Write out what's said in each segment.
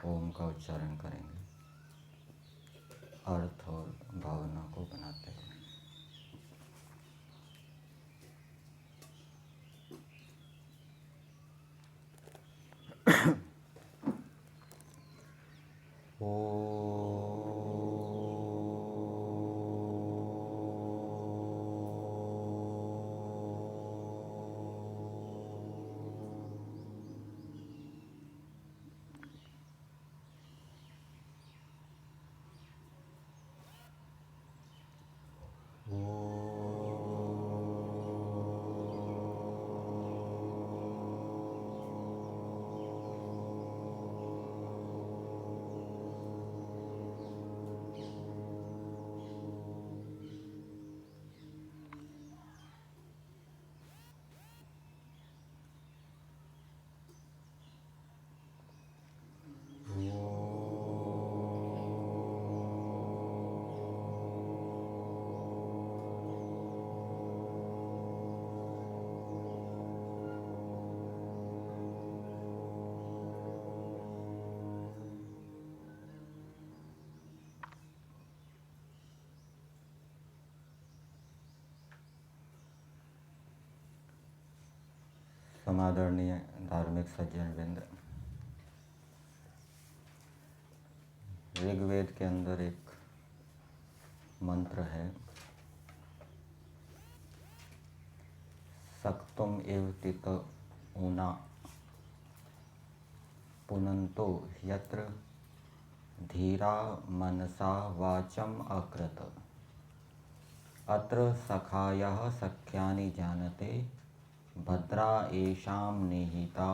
ओम का उच्चारण करेंगे अर्थ और भावना को बनाते हैं। समादरणीय धार्मिक सज्जन वृंद, ऋग्वेद के अंदर एक मंत्र है, सक्तुम एव तित ऊना पुनन्तो यत्र धीरा मनसा वाचम अकृत अत्र सखायः सख्यानि जानते भद्रा एषां निहिता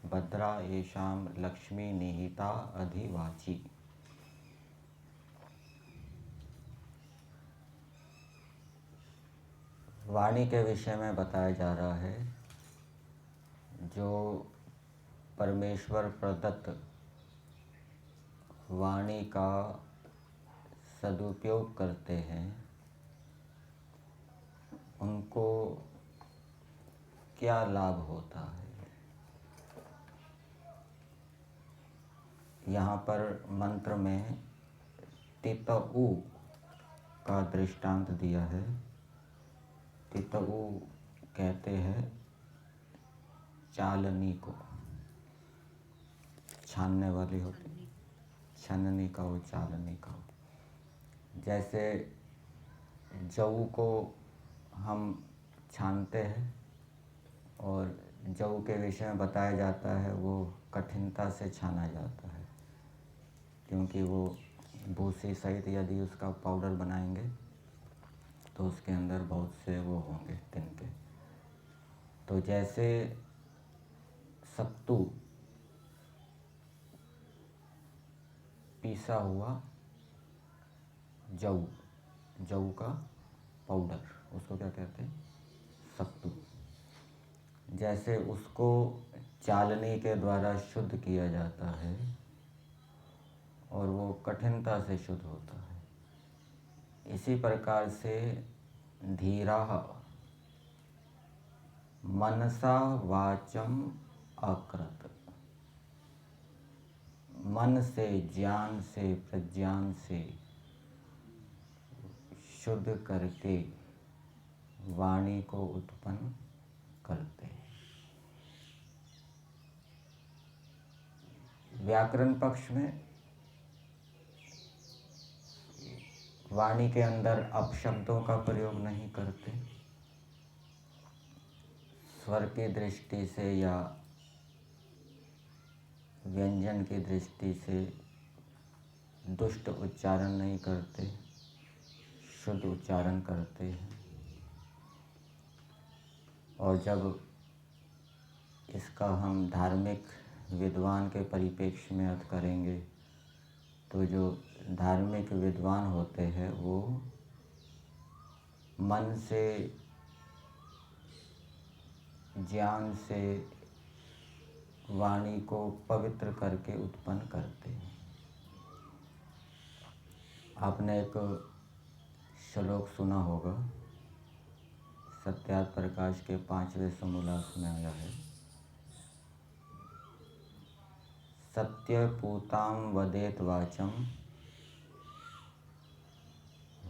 भद्रा एषां लक्ष्मी निहिता अधिवाची। वाणी के विषय में बताया जा रहा है, जो परमेश्वर प्रदत्त वाणी का सदुपयोग करते हैं उनको क्या लाभ होता है। यहाँ पर मंत्र में तितऊ का दृष्टांत दिया है। तितऊ कहते हैं चालनी को, छानने वाली होती, छननी का हो, चालनी का हो। जैसे जऊ को हम छानते हैं और जऊ के विषय में बताया जाता है वो कठिनता से छाना जाता है, क्योंकि वो भूसी सहित यदि उसका पाउडर बनाएंगे तो उसके अंदर बहुत से वो होंगे तिनके। तो जैसे सत्तू पीसा हुआ जऊ, जऊ का पाउडर, उसको क्या कहते हैं, सत्तू। जैसे उसको चालनी के द्वारा शुद्ध किया जाता है और वो कठिनता से शुद्ध होता है, इसी प्रकार से धीरा मनसा वाचम अकृत, मन से, ज्ञान से, प्रज्ञान से शुद्ध करके वाणी को उत्पन्न करते हैं। व्याकरण पक्ष में वाणी के अंदर अपशब्दों का प्रयोग नहीं करते। स्वर की दृष्टि से या व्यंजन की दृष्टि से दुष्ट उच्चारण नहीं करते, शुद्ध उच्चारण करते हैं। और जब इसका हम धार्मिक विद्वान के परिप्रेक्ष्य में अर्थ करेंगे तो जो धार्मिक विद्वान होते हैं वो मन से, ज्ञान से वाणी को पवित्र करके उत्पन्न करते हैं। आपने एक श्लोक सुना होगा, सत्यार्थ प्रकाश के 5वें समोल्लास में आया है, सत्यपूतां वदेत वाचम,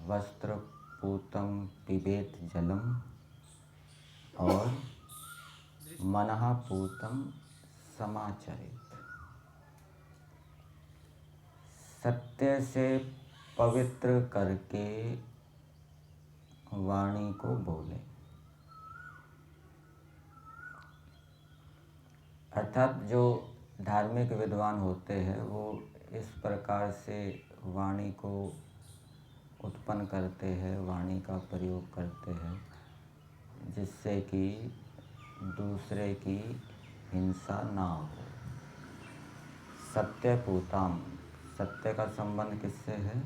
वस्त्रपूतं पिबेत जलम और मनःपूतं समाचरेत। सत्य से पवित्र करके वाणी को बोले। अर्थात जो धार्मिक विद्वान होते हैं वो इस प्रकार से वाणी को उत्पन्न करते हैं, वाणी का प्रयोग करते हैं जिससे कि दूसरे की हिंसा ना हो। सत्यपूताम, सत्य का संबंध किससे है?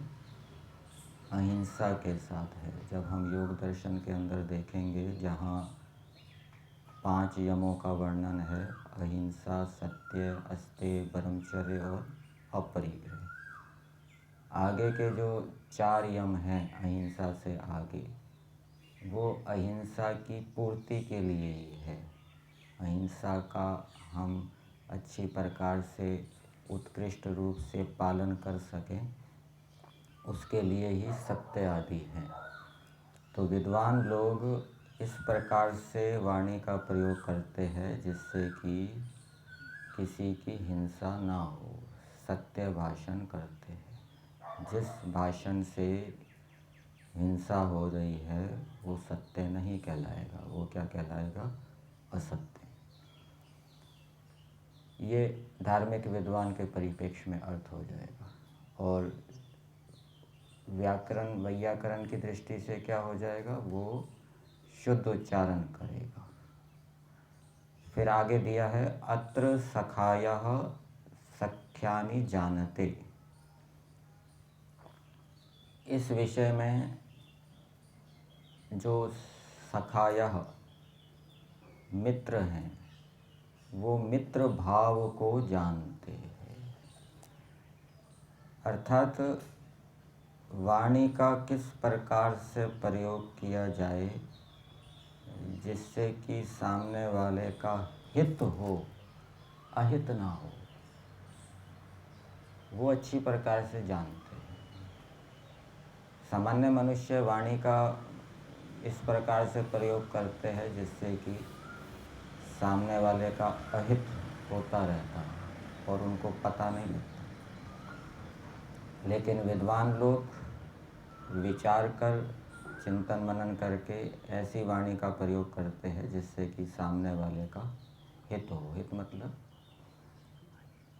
अहिंसा के साथ है। जब हम योग दर्शन के अंदर देखेंगे जहाँ 5 यमों का वर्णन है, अहिंसा, सत्य, अस्तेय, ब्रह्मचर्य और अपरिग्रह। आगे के जो 4 यम हैं अहिंसा से आगे, वो अहिंसा की पूर्ति के लिए ही है। अहिंसा का हम अच्छी प्रकार से उत्कृष्ट रूप से पालन कर सकें, उसके लिए ही सत्य आदि हैं। तो विद्वान लोग इस प्रकार से वाणी का प्रयोग करते हैं जिससे कि किसी की हिंसा ना हो। सत्य भाषण करते हैं। जिस भाषण से हिंसा हो रही है वो सत्य नहीं कहलाएगा, वो क्या कहलाएगा? असत्य। ये धार्मिक विद्वान के परिप्रेक्ष्य में अर्थ हो जाएगा। और व्याकरण वैयाकरण की दृष्टि से क्या हो जाएगा? वो शुद्ध उच्चारण करेगा। फिर आगे दिया है अत्र सखायः सख्यानि जानते। इस विषय में जो सखायः मित्र हैं वो मित्र भाव को जानते हैं। अर्थात वाणी का किस प्रकार से प्रयोग किया जाए जिससे कि सामने वाले का हित हो, अहित ना हो, वो अच्छी प्रकार से जानते हैं। सामान्य मनुष्य वाणी का इस प्रकार से प्रयोग करते हैं जिससे कि सामने वाले का अहित होता रहता है और उनको पता नहीं लगता। लेकिन विद्वान लोग विचार कर, चिंतन मनन करके ऐसी वाणी का प्रयोग करते हैं जिससे कि सामने वाले का हित हो। हित मतलब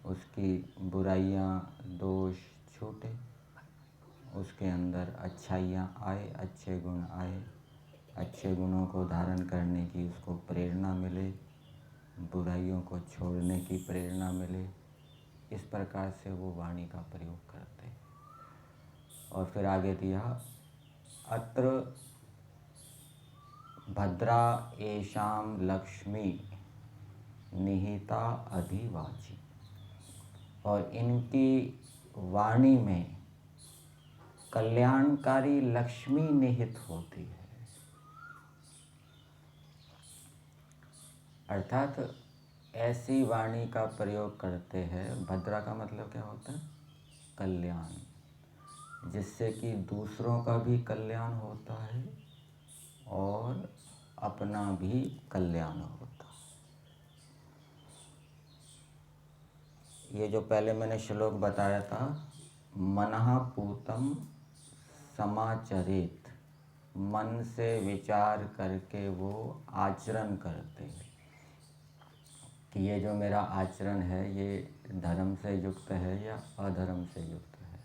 उसकी बुराइयां, दोष छूटे, उसके अंदर अच्छाइयाँ आए, अच्छे गुण आए, अच्छे गुणों को धारण करने की उसको प्रेरणा मिले, बुराइयों को छोड़ने की प्रेरणा मिले। इस प्रकार से वो वाणी का प्रयोग करते हैं। और फिर आगे दिया अत्र भद्रा एषां लक्ष्मी निहिता अधिवाची। और इनकी वाणी में कल्याणकारी लक्ष्मी निहित होती है। अर्थात ऐसी वाणी का प्रयोग करते हैं। भद्रा का मतलब क्या होता है? कल्याण, जिससे कि दूसरों का भी कल्याण होता है और अपना भी कल्याण होता है। ये जो पहले मैंने श्लोक बताया था, मनःपूतं समाचरेत, मन से विचार करके वो आचरण करते हैं कि ये जो मेरा आचरण है ये धर्म से युक्त है या अधर्म से युक्त है।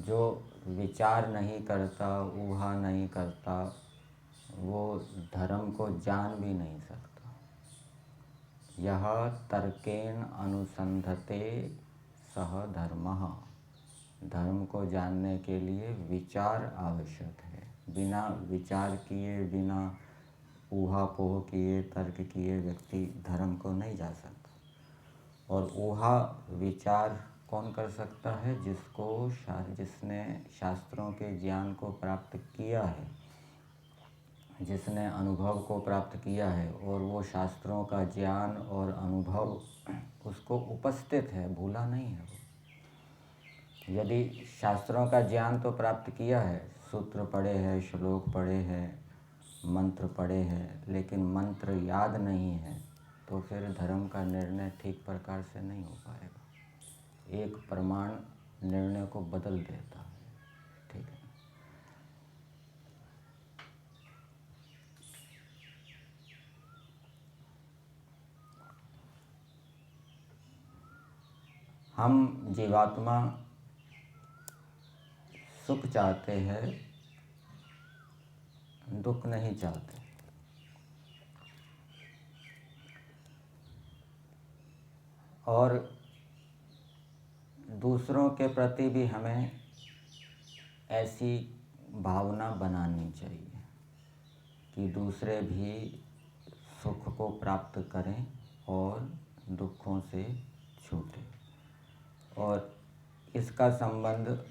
जो विचार नहीं करता, ऊहा नहीं करता, वो धर्म को जान भी नहीं सकता। यह तर्केण अनुसंधते सह धर्मः। धर्म को जानने के लिए विचार आवश्यक है। बिना विचार किए, बिना ऊहापोह किए, तर्क किए व्यक्ति धर्म को नहीं जा सकता। और ऊहा विचार कौन कर सकता है? जिसने शास्त्रों के ज्ञान को प्राप्त किया है, जिसने अनुभव को प्राप्त किया है और वो शास्त्रों का ज्ञान और अनुभव उसको उपस्थित है, भूला नहीं है वो। यदि शास्त्रों का ज्ञान तो प्राप्त किया है, सूत्र पढ़े हैं, श्लोक पढ़े हैं, मंत्र पढ़े हैं, लेकिन मंत्र याद नहीं है तो फिर धर्म का निर्णय ठीक प्रकार से नहीं हो पाएगा। एक प्रमाण निर्णय को बदल देता है, ठीक है। हम जीवात्मा सुख चाहते हैं, दुख नहीं चाहते। और दूसरों के प्रति भी हमें ऐसी भावना बनानी चाहिए कि दूसरे भी सुख को प्राप्त करें और दुखों से छूटें। और इसका संबंध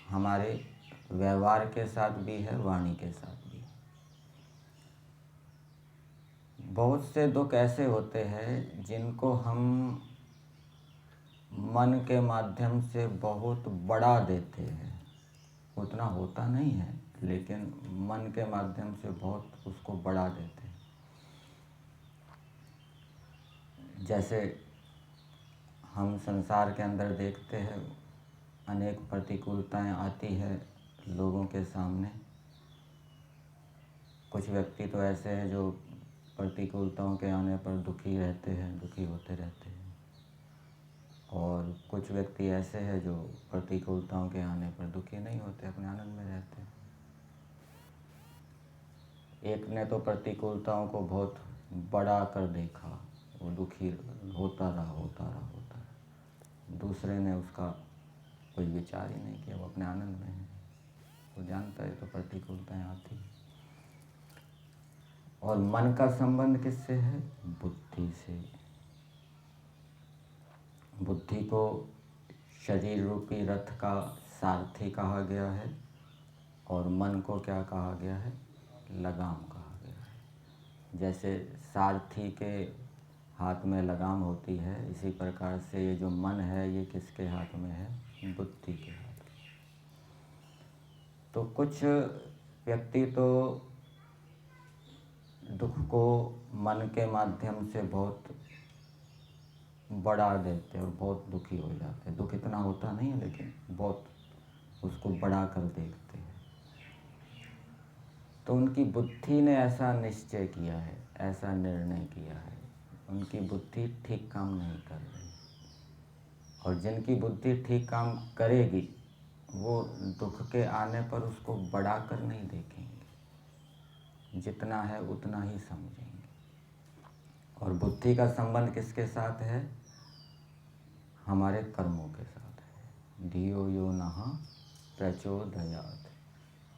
हमारे व्यवहार के साथ भी है, वाणी के साथ भी। बहुत से दुख ऐसे होते हैं जिनको हम मन के माध्यम से बहुत बढ़ा देते हैं। उतना होता नहीं है, लेकिन मन के माध्यम से बहुत उसको बढ़ा देते हैं। जैसे हम संसार के अंदर देखते हैं, अनेक प्रतिकूलताएं आती है लोगों के सामने। कुछ व्यक्ति तो ऐसे हैं जो प्रतिकूलताओं के आने पर दुखी रहते हैं, दुखी होते रहते हैं। और कुछ व्यक्ति ऐसे हैं जो प्रतिकूलताओं के आने पर दुखी नहीं होते, अपने आनंद में रहते हैं। एक ने तो प्रतिकूलताओं को बहुत बढ़ा कर देखा, वो दुखी होता रहा। दूसरे ने उसका कोई विचार ही नहीं किया, वो अपने आनंद में है, वो जानता है तो प्रतिकूलताएं आती हैं। और मन का संबंध किससे है? बुद्धि से। बुद्धि को शरीर रूपी रथ का सारथी कहा गया है और मन को क्या कहा गया है? लगाम कहा गया है। जैसे सारथी के हाथ में लगाम होती है, इसी प्रकार से ये जो मन है ये किसके हाथ में है? बुद्धि के हाथ में। तो कुछ व्यक्ति तो दुख को मन के माध्यम से बहुत बढ़ा देते हैं और बहुत दुखी हो जाते हैं। दुख इतना होता नहीं है, लेकिन बहुत उसको बढ़ा कर देखते हैं। तो उनकी बुद्धि ने ऐसा निश्चय किया है, ऐसा निर्णय किया है, उनकी बुद्धि ठीक काम नहीं कर रही। और जिनकी बुद्धि ठीक काम करेगी वो दुख के आने पर उसको बढ़ा कर नहीं देखेंगे, जितना है उतना ही समझेंगे। और बुद्धि का संबंध किसके साथ है? हमारे कर्मों के साथ है। धियो यो नः प्रचोदयात्।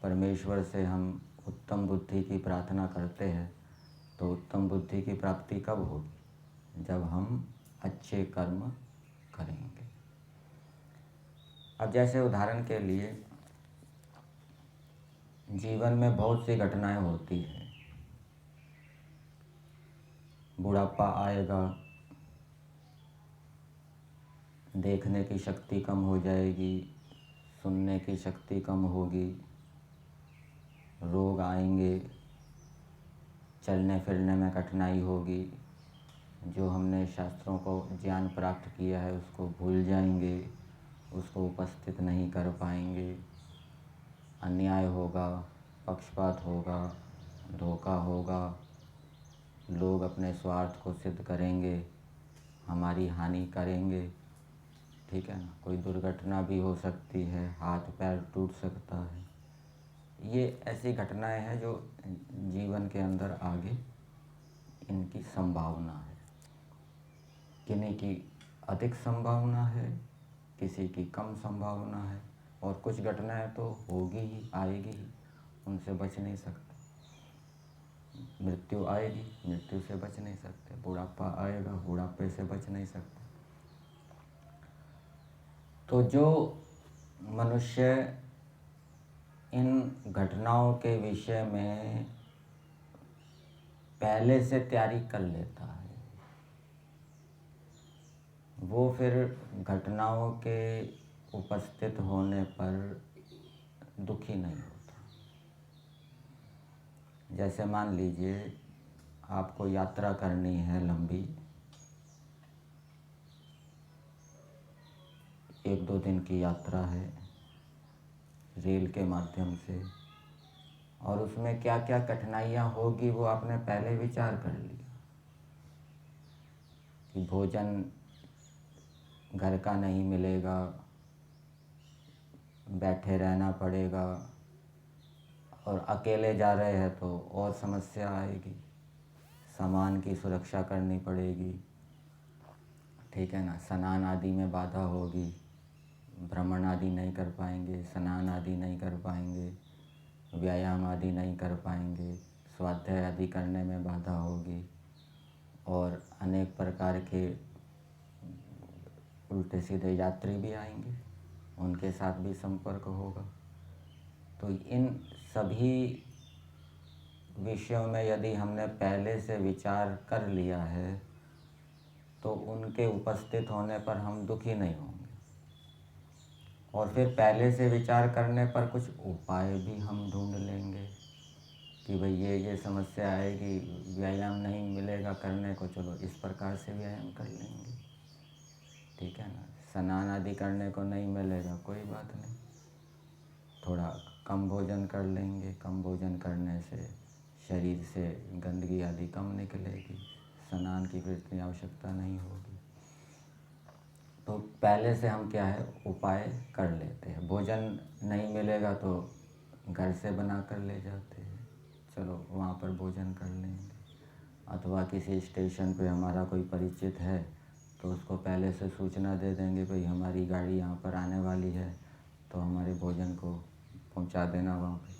परमेश्वर से हम उत्तम बुद्धि की प्रार्थना करते हैं, तो उत्तम बुद्धि की प्राप्ति कब होगी? जब हम अच्छे कर्म करेंगे। अब जैसे उदाहरण के लिए जीवन में बहुत सी घटनाएं होती हैं। बुढ़ापा आएगा, देखने की शक्ति कम हो जाएगी, सुनने की शक्ति कम होगी, रोग आएंगे, चलने फिरने में कठिनाई होगी, जो हमने शास्त्रों को ज्ञान प्राप्त किया है उसको भूल जाएंगे, उसको उपस्थित नहीं कर पाएंगे, अन्याय होगा, पक्षपात होगा, धोखा होगा, लोग अपने स्वार्थ को सिद्ध करेंगे, हमारी हानि करेंगे, ठीक है ना। कोई दुर्घटना भी हो सकती है, हाथ पैर टूट सकता है। ये ऐसी घटनाएं हैं जो जीवन के अंदर आगे इनकी संभावना है। किन्हीं की अधिक संभावना है, किसी की कम संभावना है। और कुछ घटनाएं तो होगी ही, आएगी ही, उनसे बच नहीं सकते। मृत्यु आएगी, मृत्यु से बच नहीं सकते। बुढ़ापा आएगा, बुढ़ापे से बच नहीं सकते। तो जो मनुष्य इन घटनाओं के विषय में पहले से तैयारी कर लेता है, वो फिर घटनाओं के उपस्थित होने पर दुखी नहीं होता। जैसे मान लीजिए आपको यात्रा करनी है लंबी, 1-2 दिन की यात्रा है रेल के माध्यम से, और उसमें क्या क्या कठिनाइयाँ होगी वो आपने पहले विचार कर लिया कि भोजन घर का नहीं मिलेगा, बैठे रहना पड़ेगा, और अकेले जा रहे हैं तो और समस्या आएगी, सामान की सुरक्षा करनी पड़ेगी, ठीक है ना। स्नान आदि में बाधा होगी, भ्रमण आदि नहीं कर पाएंगे, स्नान आदि नहीं कर पाएंगे, व्यायाम आदि नहीं कर पाएंगे, स्वाध्याय आदि करने में बाधा होगी, और अनेक प्रकार के उल्टे सीधे यात्री भी आएंगे, उनके साथ भी संपर्क होगा। तो इन सभी विषयों में यदि हमने पहले से विचार कर लिया है तो उनके उपस्थित होने पर हम दुखी नहीं होंगे। और फिर पहले से विचार करने पर कुछ उपाय भी हम ढूंढ लेंगे कि भाई ये समस्या आएगी, व्यायाम नहीं मिलेगा करने को, चलो इस प्रकार से व्यायाम कर लेंगे, ठीक है ना। स्नान आदि करने को नहीं मिलेगा, कोई बात नहीं, थोड़ा कम भोजन कर लेंगे, कम भोजन करने से शरीर से गंदगी आदि कम निकलेगी, स्नान की फिर इतनी आवश्यकता नहीं होगी। तो पहले से हम क्या है उपाय कर लेते हैं। भोजन नहीं मिलेगा तो घर से बना कर ले जाते हैं, चलो वहाँ पर भोजन कर लेंगे, अथवा किसी स्टेशन पे हमारा कोई परिचित है तो उसको पहले से सूचना दे देंगे, भाई हमारी गाड़ी यहाँ पर आने वाली है तो हमारे भोजन को पहुँचा देना वहाँ पे।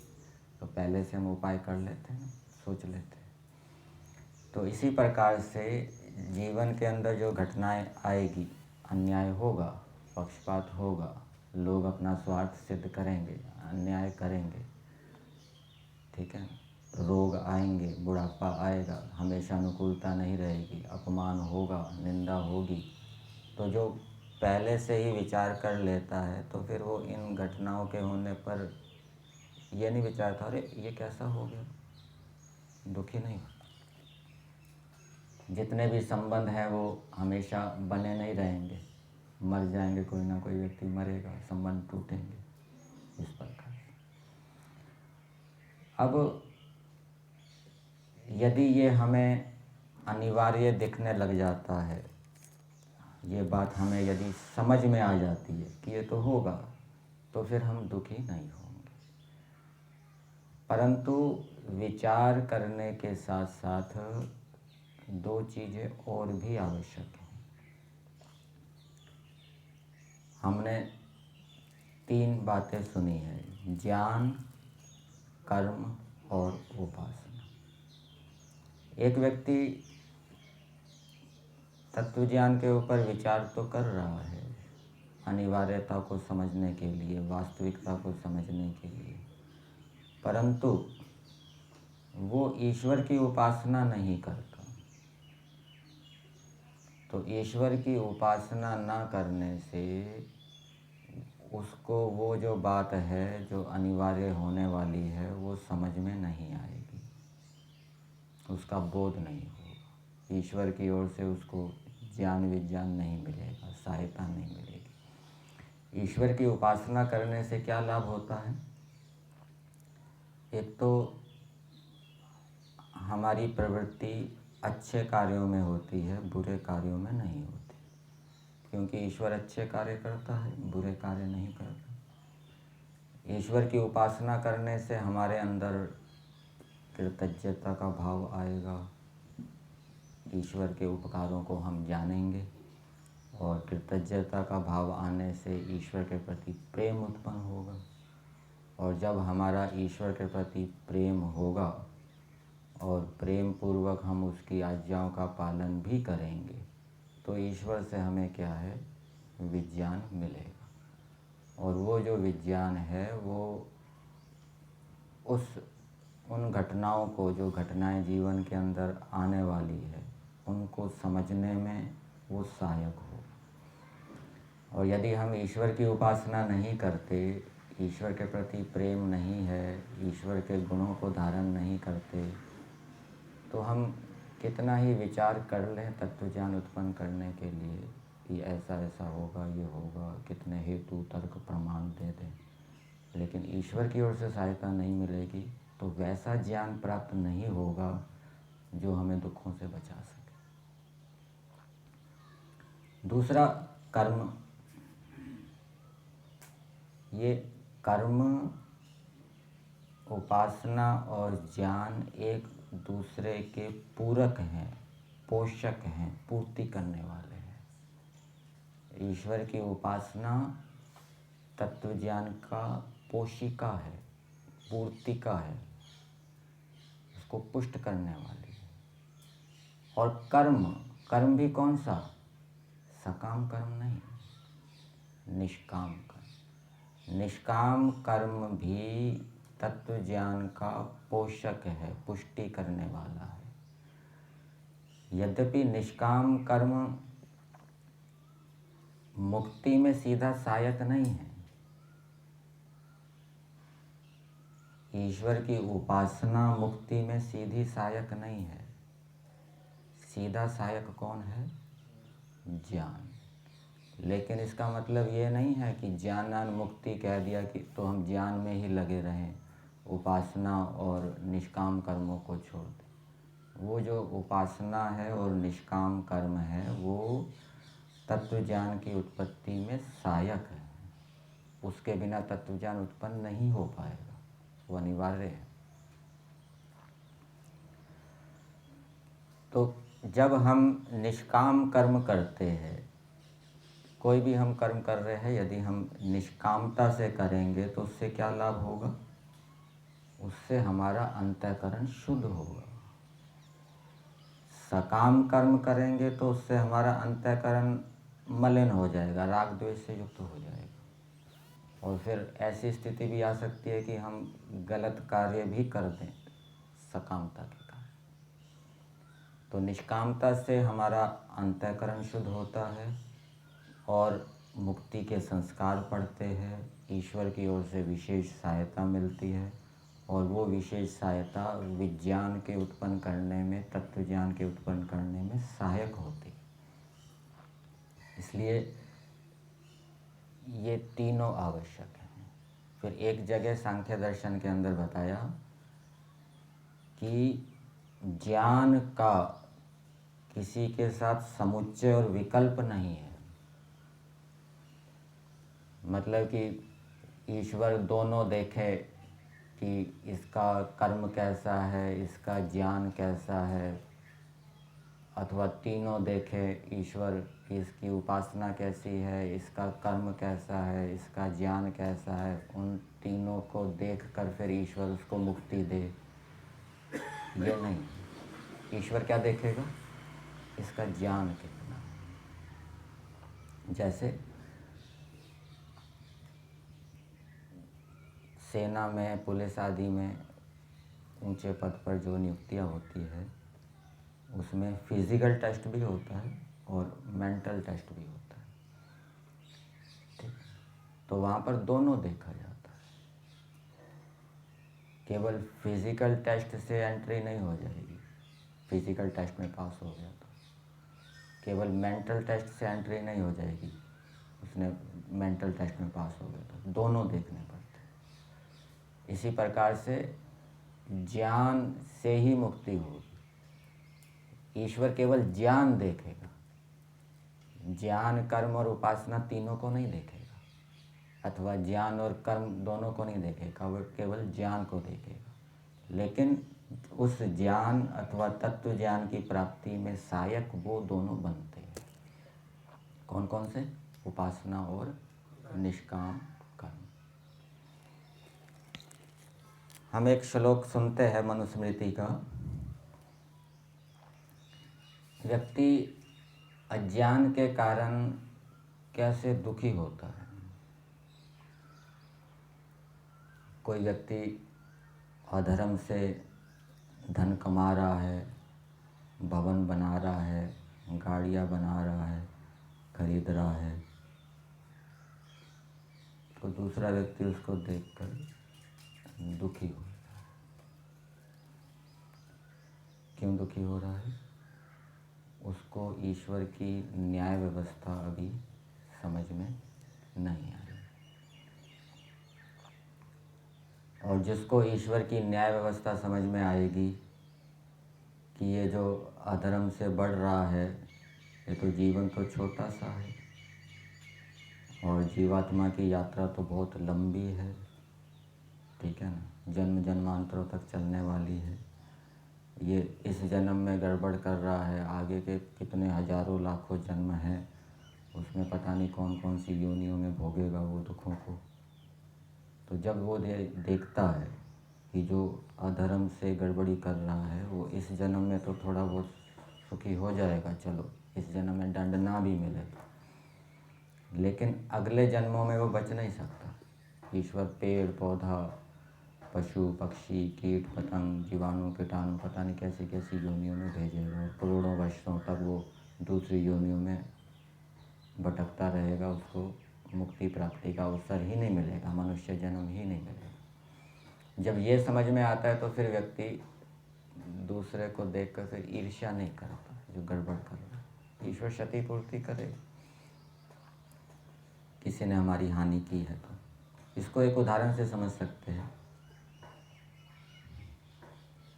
तो पहले से हम उपाय कर लेते हैं, सोच लेते हैं। तो इसी प्रकार से जीवन के अंदर जो घटनाएं आएगी, अन्याय होगा, पक्षपात होगा, लोग अपना स्वार्थ सिद्ध करेंगे, अन्याय करेंगे, ठीक है। रोग आएंगे, बुढ़ापा आएगा, हमेशा अनुकूलता नहीं रहेगी, अपमान होगा, निंदा होगी। तो जो पहले से ही विचार कर लेता है तो फिर वो इन घटनाओं के होने पर ये नहीं विचारता अरे ये कैसा हो गया, दुखी नहीं होता। जितने भी संबंध हैं वो हमेशा बने नहीं रहेंगे, मर जाएंगे, कोई ना कोई व्यक्ति मरेगा, संबंध टूटेंगे, इस प्रकार से। अब यदि ये हमें अनिवार्य दिखने लग जाता है, ये बात हमें यदि समझ में आ जाती है कि ये तो होगा, तो फिर हम दुखी नहीं होंगे। परंतु विचार करने के साथ साथ 2 चीज़ें और भी आवश्यक हैं। हमने 3 बातें सुनी है, ज्ञान, कर्म और उपासना। एक व्यक्ति तत्व ज्ञान के ऊपर विचार तो कर रहा है, अनिवार्यता को समझने के लिए, वास्तविकता को समझने के लिए, परंतु वो ईश्वर की उपासना नहीं करता। तो ईश्वर की उपासना ना करने से उसको वो जो बात है जो अनिवार्य होने वाली है वो समझ में नहीं आएगी, उसका बोध नहीं होगा, ईश्वर की ओर से उसको ज्ञान विज्ञान नहीं मिलेगा, सहायता नहीं मिलेगी। ईश्वर की उपासना करने से क्या लाभ होता है? एक तो हमारी प्रवृत्ति अच्छे कार्यों में होती है, बुरे कार्यों में नहीं होती, क्योंकि ईश्वर अच्छे कार्य करता है, बुरे कार्य नहीं करता। ईश्वर की उपासना करने से हमारे अंदर कृतज्ञता का भाव आएगा, ईश्वर के उपकारों को हम जानेंगे, और कृतज्ञता का भाव आने से ईश्वर के प्रति प्रेम उत्पन्न होगा, और जब हमारा ईश्वर के प्रति प्रेम होगा और प्रेम पूर्वक हम उसकी आज्ञाओं का पालन भी करेंगे, तो ईश्वर से हमें क्या है, विज्ञान मिलेगा। और वो जो विज्ञान है वो उन घटनाओं को, जो घटनाएं जीवन के अंदर आने वाली है, उनको समझने में वो सहायक हो। और यदि हम ईश्वर की उपासना नहीं करते, ईश्वर के प्रति प्रेम नहीं है, ईश्वर के गुणों को धारण नहीं करते, तो हम कितना ही विचार कर लें तत्व ज्ञान उत्पन्न करने के लिए कि ऐसा ऐसा होगा, ये होगा, कितने हेतु तर्क प्रमाण दे दें, लेकिन ईश्वर की ओर से सहायता नहीं मिलेगी तो वैसा ज्ञान प्राप्त नहीं होगा जो हमें दुखों से बचा सके। दूसरा, कर्म। ये कर्म, उपासना और ज्ञान एक दूसरे के पूरक हैं, पोषक हैं, पूर्ति करने वाले हैं। ईश्वर की उपासना तत्व ज्ञान का पोषिका है, पूर्तिका है, उसको पुष्ट करने वाली है। और कर्म, कर्म भी कौन सा? सकाम कर्म नहीं, निष्काम कर्म। निष्काम कर्म भी तत्व ज्ञान का पोषक है, पुष्टि करने वाला है। यद्यपि निष्काम कर्म मुक्ति में सीधा सहायक नहीं है। ईश्वर की उपासना मुक्ति में सीधी सहायक नहीं है। सीधा सहायक कौन है? ज्ञान। लेकिन इसका मतलब ये नहीं है कि ज्ञानान मुक्ति कह दिया कि तो हम ज्ञान में ही लगे रहें, उपासना और निष्काम कर्मों को छोड़ दें। वो जो उपासना है और निष्काम कर्म है वो तत्व ज्ञान की उत्पत्ति में सहायक है। उसके बिना तत्व ज्ञान उत्पन्न नहीं हो पाएगा, वो अनिवार्य है। तो जब हम निष्काम कर्म करते हैं, कोई भी हम कर्म कर रहे हैं, यदि हम निष्कामता से करेंगे तो उससे क्या लाभ होगा? उससे हमारा अंतःकरण शुद्ध होगा। सकाम कर्म करेंगे तो उससे हमारा अंतःकरण मलिन हो जाएगा, राग द्वेष से युक्त हो जाएगा। और फिर ऐसी स्थिति भी आ सकती है कि हम गलत कार्य भी कर दें सकामता के कारण। तो निष्कामता से हमारा अंतःकरण शुद्ध होता है और मुक्ति के संस्कार पड़ते हैं, ईश्वर की ओर से विशेष सहायता मिलती है और वो विशेष सहायता विज्ञान के उत्पन्न करने में, तत्व ज्ञान के उत्पन्न करने में सहायक होती है। इसलिए ये तीनों आवश्यक हैं। फिर एक जगह सांख्य दर्शन के अंदर बताया कि ज्ञान का किसी के साथ समुच्चय और विकल्प नहीं है। मतलब कि ईश्वर दोनों देखे कि इसका कर्म कैसा है, इसका ज्ञान कैसा है, अथवा तीनों देखे ईश्वर की इसकी उपासना कैसी है, इसका कर्म कैसा है, इसका ज्ञान कैसा है, उन तीनों को देखकर फिर ईश्वर उसको मुक्ति दे, ये नहीं। ईश्वर क्या देखेगा? इसका ज्ञान कितना है। जैसे सेना में, पुलिस आदि में ऊंचे पद पर जो नियुक्तियां होती है उसमें फिजिकल टेस्ट भी होता है और मेंटल टेस्ट भी होता है। ठीक, तो वहाँ पर दोनों देखा जाता है। केवल फिजिकल टेस्ट से एंट्री नहीं हो जाएगी, फिजिकल टेस्ट में पास हो गया तो। केवल मेंटल टेस्ट से एंट्री नहीं हो जाएगी, उसने मेंटल टेस्ट में पास हो गया तो। दोनों देखने पड़ते हैं। इसी प्रकार से ज्ञान से ही मुक्ति होगी। ईश्वर केवल ज्ञान देखेगा, ज्ञान, कर्म और उपासना तीनों को नहीं देखेगा, अथवा ज्ञान और कर्म दोनों को नहीं देखेगा, वो केवल ज्ञान को देखेगा। लेकिन उस ज्ञान अथवा तत्व ज्ञान की प्राप्ति में सहायक वो दोनों बनते हैं। कौन कौन से? उपासना और निष्काम कर्म। हम एक श्लोक सुनते हैं मनुस्मृति का। व्यक्ति अज्ञान के कारण कैसे दुखी होता है। कोई व्यक्ति अधर्म से धन कमा रहा है, भवन बना रहा है, गाड़ियाँ बना रहा है, खरीद रहा है, दूसरा व्यक्ति उसको देखकर दुखी हो। क्यों दुखी हो रहा है? उसको ईश्वर की न्याय व्यवस्था अभी समझ में नहीं आई। और जिसको ईश्वर की न्याय व्यवस्था समझ में आएगी कि ये जो अधर्म से बढ़ रहा है, ये तो जीवन तो छोटा सा है और जीवात्मा की यात्रा तो बहुत लंबी है, ठीक है ना, जन्म जन्मांतरों तक चलने वाली है। ये इस जन्म में गड़बड़ कर रहा है, आगे के कितने हजारों लाखों जन्म हैं, उसमें पता नहीं कौन कौन सी योनियों में भोगेगा वो दुखों को। तो जब वो देखता है कि जो अधर्म से गड़बड़ी कर रहा है वो इस जन्म में तो थोड़ा बहुत सुखी हो जाएगा, चलो इस जन्म में दंड ना भी मिलेगा, लेकिन अगले जन्मों में वो बच नहीं सकता। ईश्वर पेड़ पौधा, पशु पक्षी, कीट पतंग, जीवाणु कीटाणु पता नहीं कैसी कैसी योनियों में भेजेगा और करोड़ों वर्षों तक वो दूसरी योनियों में भटकता रहेगा, उसको मुक्ति प्राप्ति का अवसर ही नहीं मिलेगा, मनुष्य जन्म ही नहीं मिलेगा। जब ये समझ में आता है तो फिर व्यक्ति दूसरे को देखकर फिर ईर्ष्या नहीं करता जो गड़बड़ कर रहा है। ईश्वर क्षतिपूर्ति करे, किसी ने हमारी हानि की है तो इसको एक उदाहरण से समझ सकते हैं।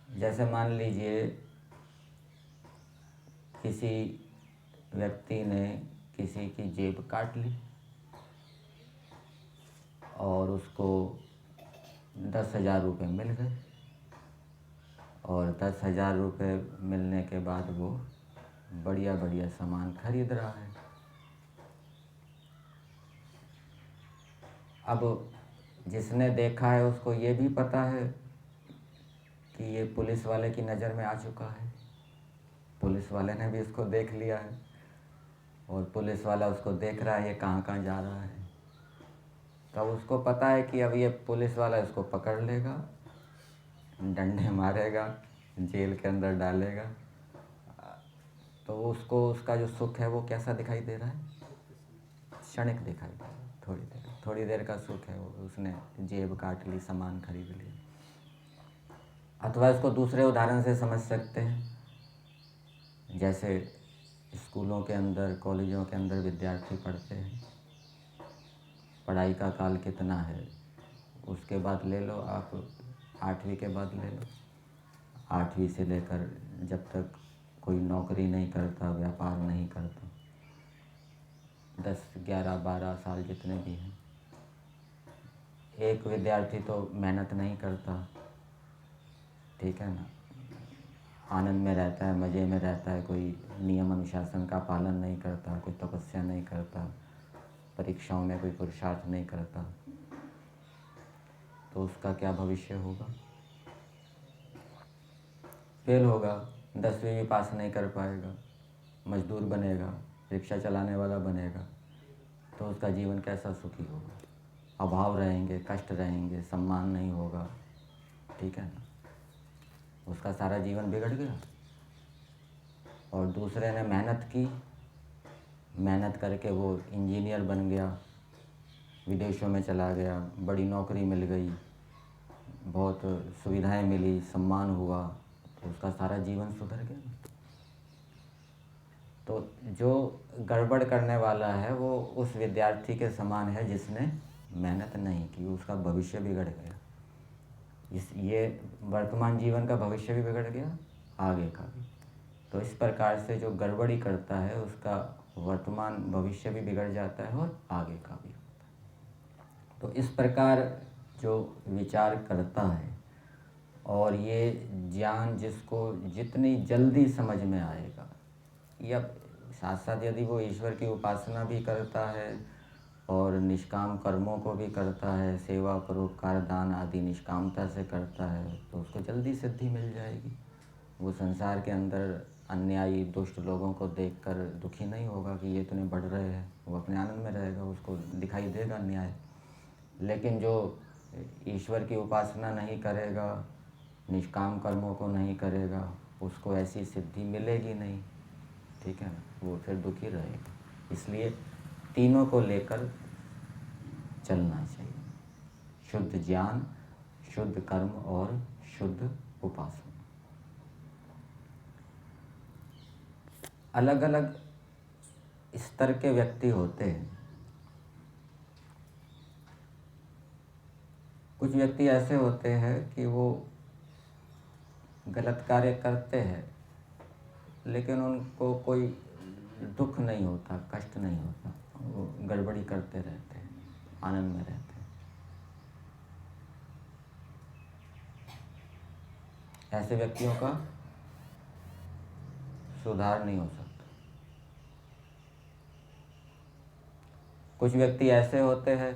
जैसे मान लीजिए किसी व्यक्ति ने किसी की जेब काट ली और उसको 10,000 रुपये मिल गए और 10,000 रुपये मिलने के बाद वो बढ़िया बढ़िया सामान खरीद रहा है। अब जिसने देखा है उसको ये भी पता है कि ये पुलिस वाले की नज़र में आ चुका है, पुलिस वाले ने भी उसको देख लिया है और पुलिस वाला उसको देख रहा है ये कहाँ कहाँ जा रहा है। तब उसको पता है कि अब ये पुलिस वाला इसको पकड़ लेगा, डंडे मारेगा, जेल के अंदर डालेगा। तो उसको उसका जो सुख है वो कैसा दिखाई दे रहा है? क्षणिक दिखाई दे रहा है, थोड़ी देर का सुख है वो, उसने जेब काट ली, सामान खरीद लिया। अथवा इसको दूसरे उदाहरण से समझ सकते हैं। जैसे स्कूलों के अंदर, कॉलेजों के अंदर विद्यार्थी पढ़ते हैं, पढ़ाई का काल कितना है, उसके बाद ले लो आप 8वीं के बाद ले लो, 8वीं से लेकर जब तक कोई नौकरी नहीं करता, व्यापार नहीं करता, 10, 11, 12 साल जितने भी हैं, एक विद्यार्थी तो मेहनत नहीं करता, ठीक है ना, आनंद में रहता है, मज़े में रहता है, कोई नियम अनुशासन का पालन नहीं करता, कोई तपस्या नहीं करता, परीक्षाओं में कोई पुरुषार्थ नहीं करता, तो उसका क्या भविष्य होगा? फेल होगा, 10वीं भी पास नहीं कर पाएगा, मजदूर बनेगा, रिक्शा चलाने वाला बनेगा, तो उसका जीवन कैसा सुखी होगा? अभाव रहेंगे, कष्ट रहेंगे, सम्मान नहीं होगा, ठीक है ना, उसका सारा जीवन बिगड़ गया। और दूसरे ने मेहनत की, मेहनत करके वो इंजीनियर बन गया, विदेशों में चला गया, बड़ी नौकरी मिल गई, बहुत सुविधाएं मिली, सम्मान हुआ, तो उसका सारा जीवन सुधर गया। तो जो गड़बड़ करने वाला है वो उस विद्यार्थी के समान है जिसने मेहनत नहीं की, उसका भविष्य बिगड़ गया। ये वर्तमान जीवन का भविष्य भी बिगड़ गया, आगे का भी। तो इस प्रकार से जो गड़बड़ी करता है उसका वर्तमान भविष्य भी बिगड़ जाता है और आगे का भी होता है। तो इस प्रकार जो विचार करता है और ये ज्ञान जिसको जितनी जल्दी समझ में आएगा, या साथ साथ यदि वो ईश्वर की उपासना भी करता है और निष्काम कर्मों को भी करता है, सेवा परोपकार दान आदि निष्कामता से करता है, तो उसको जल्दी सिद्धि मिल जाएगी। वो संसार के अंदर अन्यायी दुष्ट लोगों को देखकर दुखी नहीं होगा कि ये इतने बढ़ रहे हैं, वो अपने आनंद में रहेगा, उसको दिखाई देगा अन्याय। लेकिन जो ईश्वर की उपासना नहीं करेगा, निष्काम कर्मों को नहीं करेगा, उसको ऐसी सिद्धि मिलेगी नहीं, ठीक है ना, वो फिर दुखी रहेगा। इसलिए तीनों को लेकर चलना चाहिए। शुद्ध ज्ञान, शुद्ध कर्म और शुद्ध उपासना। अलग अलग स्तर के व्यक्ति होते हैं। कुछ व्यक्ति ऐसे होते हैं कि वो गलत कार्य करते हैं लेकिन उनको कोई दुख नहीं होता, कष्ट नहीं होता, वो गड़बड़ी करते रहते हैं, आनंद में रहते हैं। ऐसे व्यक्तियों का सुधार नहीं हो सकता। कुछ व्यक्ति ऐसे होते हैं,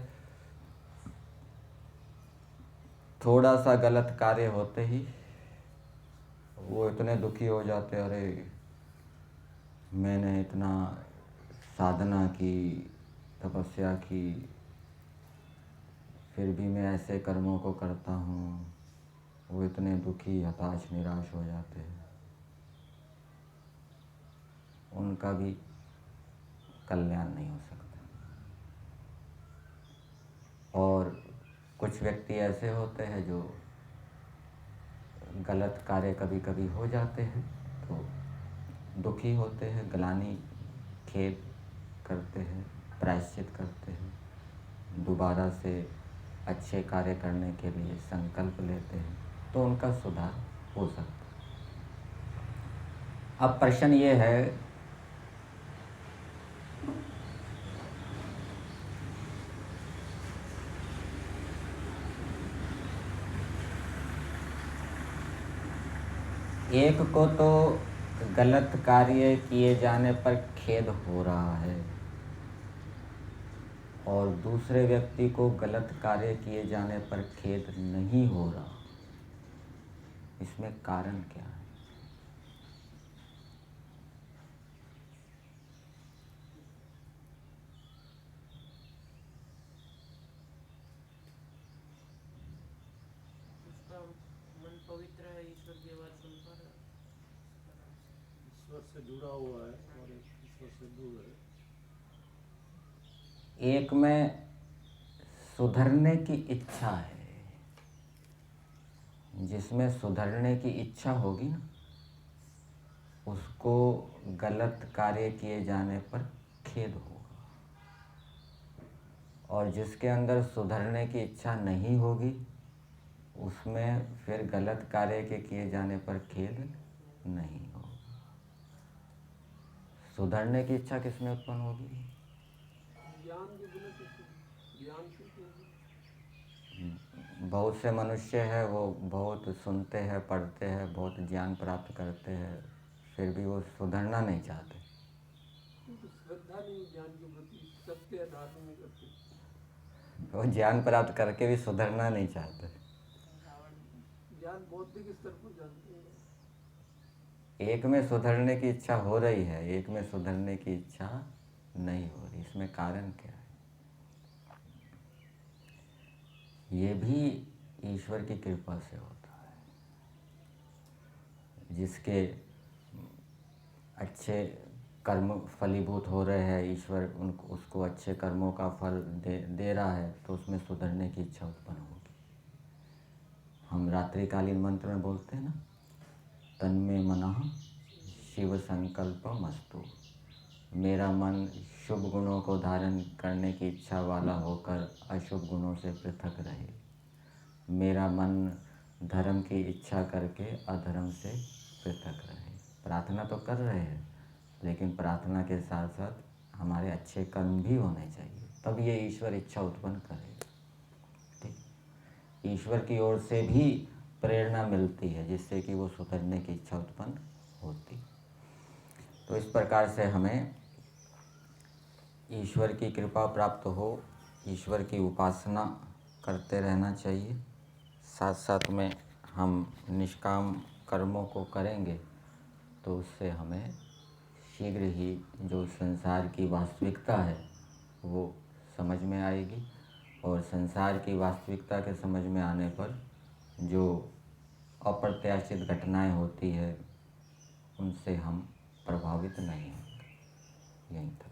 थोड़ा सा गलत कार्य होते ही वो इतने दुखी हो जाते, अरे मैंने इतना साधना की, तपस्या की, फिर भी मैं ऐसे कर्मों को करता हूँ। वो इतने दुखी, हताश, निराश हो जाते हैं। उनका भी कल्याण नहीं हो सकता। और कुछ व्यक्ति ऐसे होते हैं जो गलत कार्य कभी कभी हो जाते हैं तो दुखी होते हैं, ग्लानि, खेद करते हैं, प्रायश्चित करते हैं, दोबारा से अच्छे कार्य करने के लिए संकल्प लेते हैं, तो उनका सुधार हो सकता है। अब प्रश्न ये है, एक को तो गलत कार्य किए जाने पर खेद हो रहा है और दूसरे व्यक्ति को गलत कार्य किए जाने पर खेद नहीं हो रहा। इसमें कारण क्या है? उसका मन पवित्र है, ईश्वर की आवाज सुनता है, ईश्वर से जुड़ा हुआ है और एक ईश्वर से दूर है। एक में सुधरने की इच्छा है, जिसमें सुधरने की इच्छा होगी ना, उसको गलत कार्य किए जाने पर खेद होगा। और जिसके अंदर सुधरने की इच्छा नहीं होगी, उसमें फिर गलत कार्य के किए जाने पर खेद नहीं होगा। सुधरने की इच्छा किसमें उत्पन्न होगी? ज्ञान के बिना कैसे, ज्ञान से होगी। बहुत से मनुष्य है, वो बहुत सुनते हैं, पढ़ते हैं, बहुत ज्ञान प्राप्त करते हैं, फिर भी वो सुधरना नहीं चाहते। क्योंकि श्रद्धा नहीं ज्ञान के प्रति, सत्य धारण नहीं करते। वो ज्ञान प्राप्त करके भी सुधरना नहीं चाहते। ज्ञान बौद्धिक स्तर पर जानते हैं। एक में सुधरने की इच्छा हो रही है, एक में सुधरने की इच्छा नहीं हो रही। इसमें कारण क्या है? ये भी ईश्वर की कृपा से होता है। जिसके अच्छे कर्म फलीभूत हो रहे हैं, ईश्वर उसको अच्छे कर्मों का फल दे रहा है, तो उसमें सुधरने की इच्छा उत्पन्न होगी। हम रात्रिकालीन मंत्र में बोलते हैं ना, तन्मे मनः शिव संकल्पमस्तु। मेरा मन शुभ गुणों को धारण करने की इच्छा वाला होकर अशुभ गुणों से पृथक रहे। मेरा मन धर्म की इच्छा करके अधर्म से पृथक रहे। प्रार्थना तो कर रहे हैं, लेकिन प्रार्थना के साथ साथ हमारे अच्छे कर्म भी होने चाहिए, तब ये ईश्वर इच्छा उत्पन्न करेगा। ठीक, ईश्वर की ओर से भी प्रेरणा मिलती है जिससे कि वो सुधरने की इच्छा उत्पन्न होती। तो इस प्रकार से हमें ईश्वर की कृपा प्राप्त हो, ईश्वर की उपासना करते रहना चाहिए। साथ साथ में हम निष्काम कर्मों को करेंगे तो उससे हमें शीघ्र ही जो संसार की वास्तविकता है वो समझ में आएगी। और संसार की वास्तविकता के समझ में आने पर जो अप्रत्याशित घटनाएं होती है उनसे हम प्रभावित नहीं होंगे। यहीं तक।